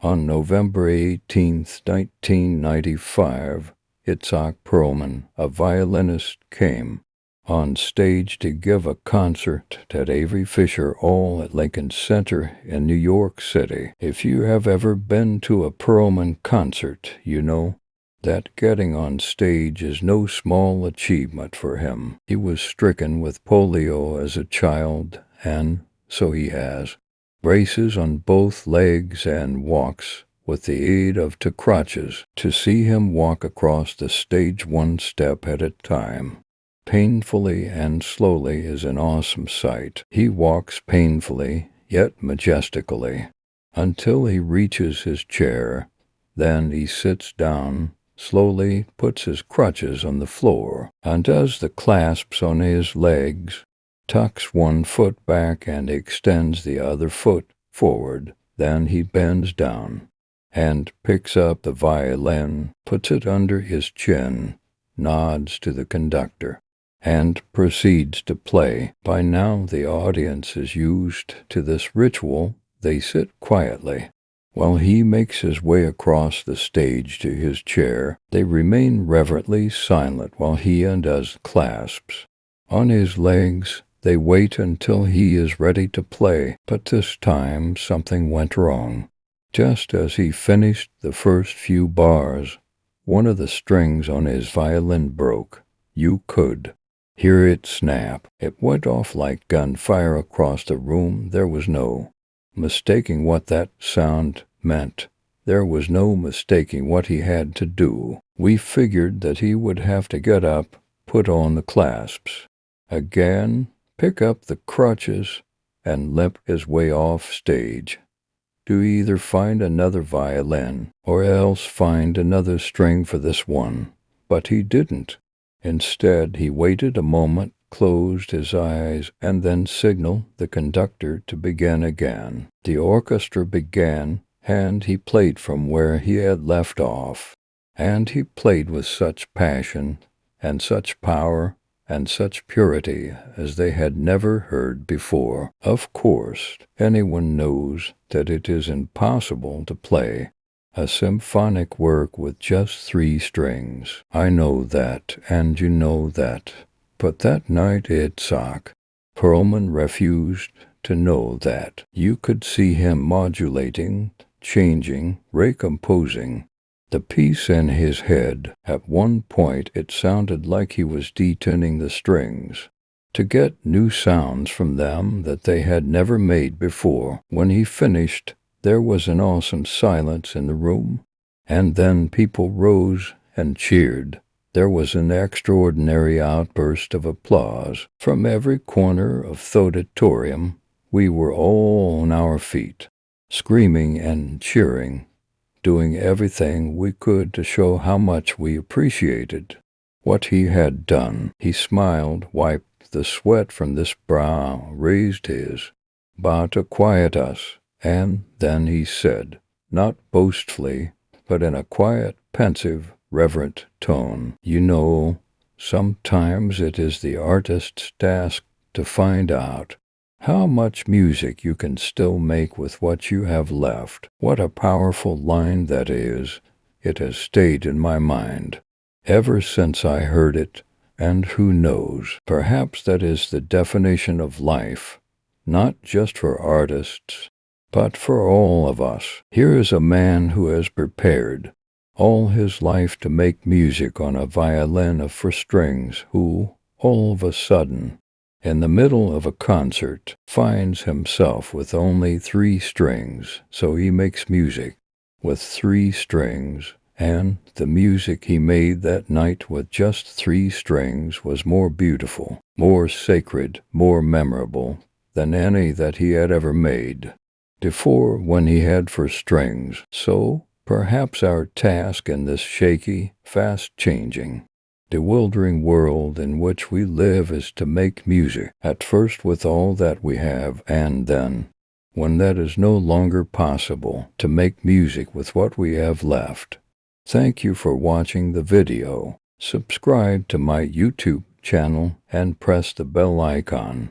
On November 18, 1995, Itzhak Perlman, a violinist, came on stage to give a concert at Avery Fisher Hall at Lincoln Center in New York City. If you have ever been to a Perlman concert, you know that getting on stage is no small achievement for him. He was stricken with polio as a child, and so he has braces on both legs and walks with the aid of two crutches. To see him walk across the stage one step at a time, painfully and slowly, is an awesome sight. He walks painfully, yet majestically, until he reaches his chair. Then he sits down, slowly puts his crutches on the floor, undoes the clasps on his legs, tucks one foot back and extends the other foot forward. Then he bends down and picks up the violin, puts it under his chin, nods to the conductor, and proceeds to play. By now the audience is used to this ritual. They sit quietly while he makes his way across the stage to his chair. They remain reverently silent while he undoes the clasps on his legs. They wait until he is ready to play, but this time something went wrong. Just as he finished the first few bars, one of the strings on his violin broke. You could hear it snap. It went off like gunfire across the room. There was no mistaking what that sound meant. There was no mistaking what he had to do. We figured that he would have to get up, put on the clasps again, pick up the crutches, and limp his way off stage to either find another violin or else find another string for this one. But he didn't. Instead, he waited a moment, closed his eyes, and then signaled the conductor to begin again. The orchestra began, and he played from where he had left off. And he played with such passion and such power and such purity as they had never heard before. Of course, anyone knows that it is impossible to play a symphonic work with just 3 strings. I know that, and you know that. But that night Itzhak Perlman refused to know that. You could see him modulating, changing, recomposing the piece in his head. At one point it sounded like he was detuning the strings to get new sounds from them that they had never made before. When he finished, there was an awesome silence in the room, and then people rose and cheered. There was an extraordinary outburst of applause from every corner of the auditorium. We were all on our feet, screaming and cheering, doing everything we could to show how much we appreciated what he had done. He smiled, wiped the sweat from his brow, raised his bow to quiet us, and then he said, not boastfully, but in a quiet, pensive, reverent tone, you know, sometimes it is the artist's task to find out how much music you can still make with what you have left. What a powerful line that is. It has stayed in my mind ever since I heard it, and who knows, perhaps that is the definition of life, not just for artists, but for all of us. Here is a man who has prepared all his life to make music on a violin of 4 strings, who, all of a sudden, in the middle of a concert, finds himself with only 3 strings, so he makes music with 3 strings, and the music he made that night with just 3 strings was more beautiful, more sacred, more memorable than any that he had ever made before when he had 4 strings. So, perhaps our task in this shaky, fast-changing, bewildering world in which we live is to make music, at first with all that we have, and then, when that is no longer possible, to make music with what we have left. Thank you for watching the video. Subscribe to my YouTube channel and press the bell icon.